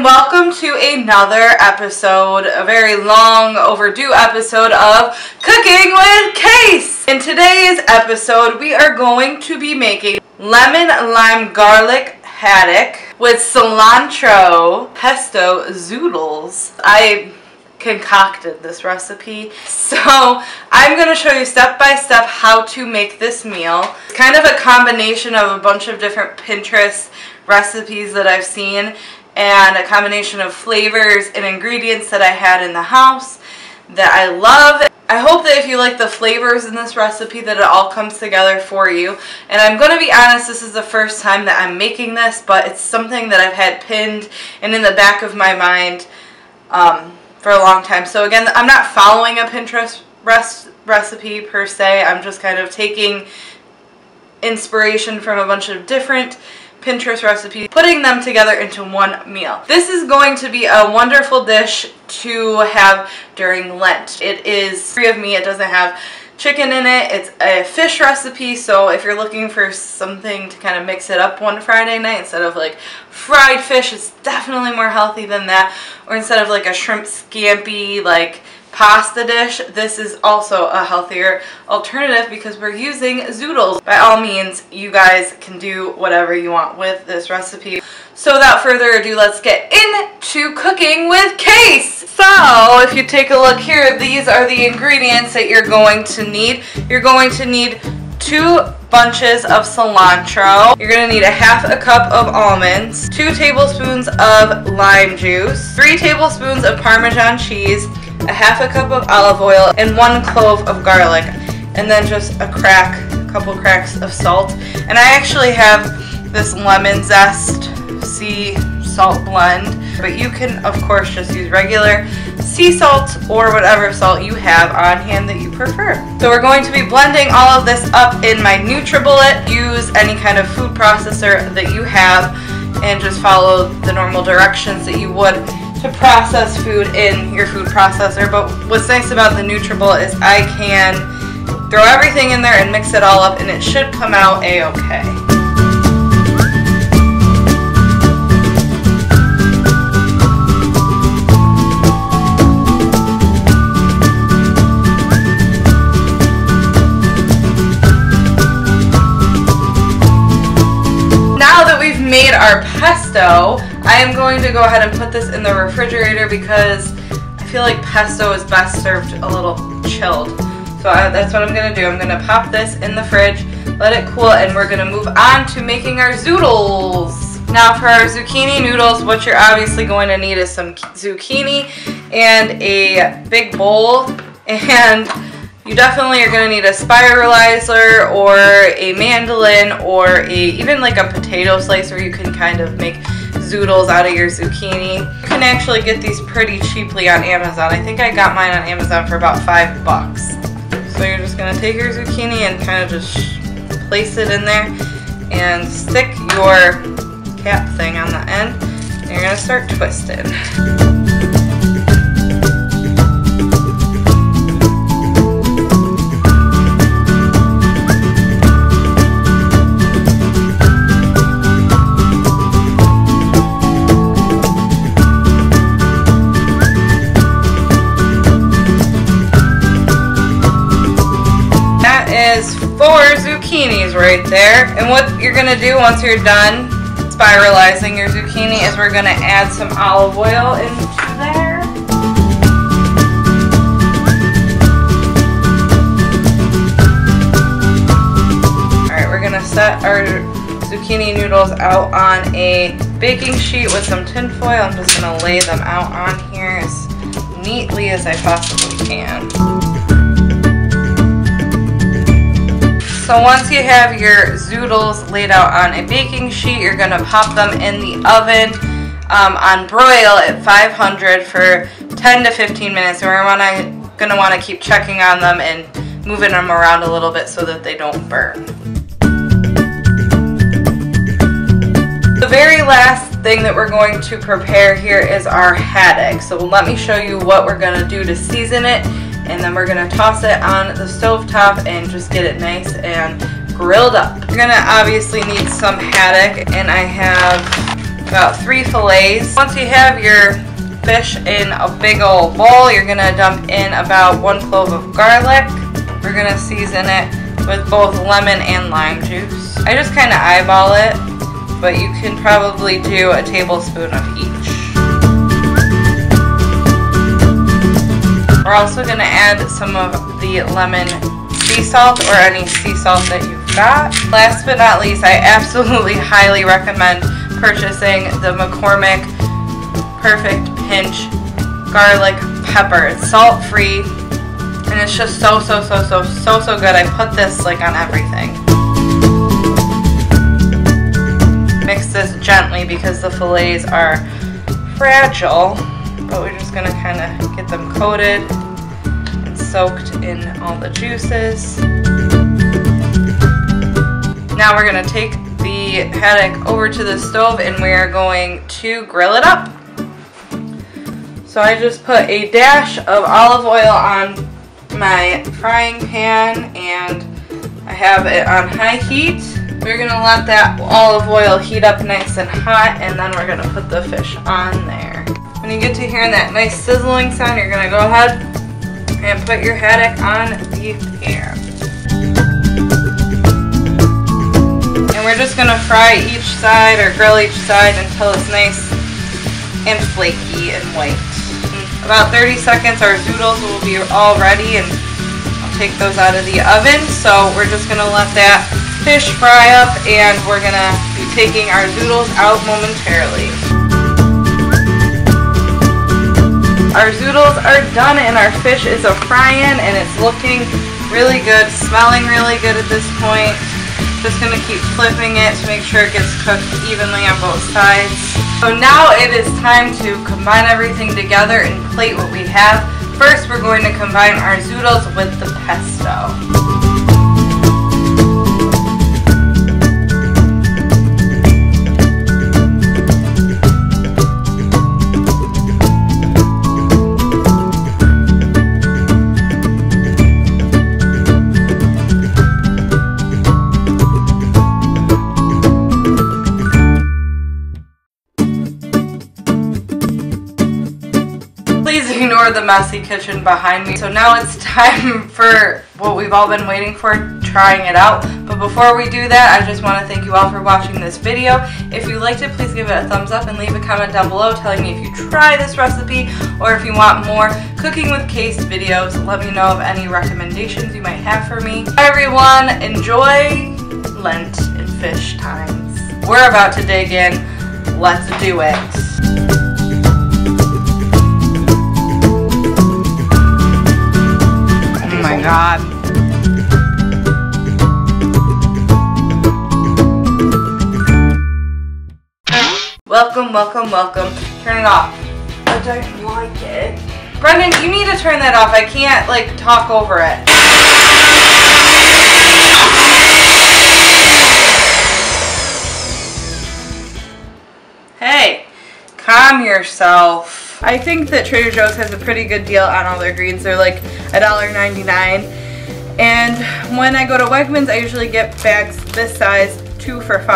and welcome to another episode, a very long overdue episode of Cooking with Case. In today's episode, we are going to be making lemon lime garlic haddock with cilantro pesto zoodles. I concocted this recipe, so I'm going to show you step by step how to make this meal. It's kind of a combination of a bunch of different Pinterest recipes that I've seen and a combination of flavors and ingredients that I had in the house that I love. I hope that if you like the flavors in this recipe that it all comes together for you. And I'm going to be honest, this is the first time that I'm making this, but it's something that I've had pinned and in the back of my mind for a long time. So again, I'm not following a Pinterest recipe per se. I'm just kind of taking inspiration from a bunch of different Pinterest recipes, putting them together into one meal. This is going to be a wonderful dish to have during Lent. It is free of meat. It doesn't have chicken in it. It's a fish recipe, so if you're looking for something to kind of mix it up one Friday night instead of like fried fish, it's definitely more healthy than that. Or instead of like a shrimp scampi like pasta dish, this is also a healthier alternative because we're using zoodles. By all means, you guys can do whatever you want with this recipe. So without further ado, let's get into cooking with Case. So if you take a look here, these are the ingredients that you're going to need. You're going to need 2 bunches of cilantro. You're going to need a ½ cup of almonds, 2 tablespoons of lime juice, 3 tablespoons of Parmesan cheese, a ½ cup of olive oil, and 1 clove of garlic, and then just a couple cracks of salt. And I actually have this lemon zest sea salt blend, but you can of course just use regular sea salt or whatever salt you have on hand that you prefer. So we're going to be blending all of this up in my NutriBullet. Use any kind of food processor that you have and just follow the normal directions that you would to process food in your food processor. But what's nice about the NutriBullet is I can throw everything in there and mix it all up and it should come out a-okay. Now that we've made our pesto, I am going to go ahead and put this in the refrigerator because I feel like pesto is best served a little chilled. So that's what I'm going to do. I'm going to pop this in the fridge, let it cool, and we're going to move on to making our zoodles. Now for our zucchini noodles, what you're obviously going to need is some zucchini and a big bowl, and you definitely are going to need a spiralizer or a mandolin or even like a potato slicer. You can kind of make zoodles out of your zucchini. You can actually get these pretty cheaply on Amazon. I think I got mine on Amazon for about $5. So you're just going to take your zucchini and kind of just place it in there and stick your cap thing on the end. And you're going to start twisting. Is 4 zucchinis right there. And what you're going to do once you're done spiralizing your zucchini is we're going to add some olive oil into there. Alright, we're going to set our zucchini noodles out on a baking sheet with some tin foil. I'm just going to lay them out on here as neatly as I possibly can. So once you have your zoodles laid out on a baking sheet, you're going to pop them in the oven on broil at 500 for 10 to 15 minutes. And we're going to want to keep checking on them and moving them around a little bit so that they don't burn. The very last thing that we're going to prepare here is our haddock. So let me show you what we're going to do to season it. And then we're going to toss it on the stovetop and just get it nice and grilled up. You're going to obviously need some haddock, and I have about 3 fillets. Once you have your fish in a big old bowl, you're gonna dump in about 1 clove of garlic. We're gonna season it with both lemon and lime juice. I just kind of eyeball it, but you can probably do a tablespoon of each. We're also gonna add some of the lemon sea salt or any sea salt that you've got. Last but not least, I absolutely highly recommend purchasing the McCormick Perfect Pinch garlic pepper. It's salt free and it's just so good. I put this like on everything. Mix this gently because the fillets are fragile, but we're just gonna kind of get them coated and soaked in all the juices. Now we're gonna take the haddock over to the stove and we are going to grill it up. So I just put a dash of olive oil on my frying pan and I have it on high heat. We're gonna let that olive oil heat up nice and hot and then we're gonna put the fish on there. When you get to hearing that nice sizzling sound, you're gonna go ahead and put your haddock on the pan. And we're just gonna fry each side or grill each side until it's nice and flaky and white. In about 30 seconds our zoodles will be all ready and I'll take those out of the oven. So we're just gonna let that fish fry up and we're gonna be taking our zoodles out momentarily. Our zoodles are done and our fish is a-frying and it's looking really good, smelling really good at this point. Just going to keep flipping it to make sure it gets cooked evenly on both sides. So now it is time to combine everything together and plate what we have. First we're going to combine our zoodles with the pesto. Please ignore the messy kitchen behind me. So now it's time for what we've all been waiting for, trying it out. But before we do that, I just want to thank you all for watching this video. If you liked it, please give it a thumbs up and leave a comment down below telling me if you try this recipe or if you want more cooking with Case videos. Let me know of any recommendations you might have for me. Hi everyone, enjoy Lent and fish times. We're about to dig in. Let's do it. Oh my God. Welcome, welcome, welcome. Turn it off. I don't like it. Brendan, you need to turn that off. I can't like talk over it. Hey, calm yourself. I think that Trader Joe's has a pretty good deal on all their greens. They're like $1.99. And when I go to Wegmans, I usually get bags this size, 2 for $5.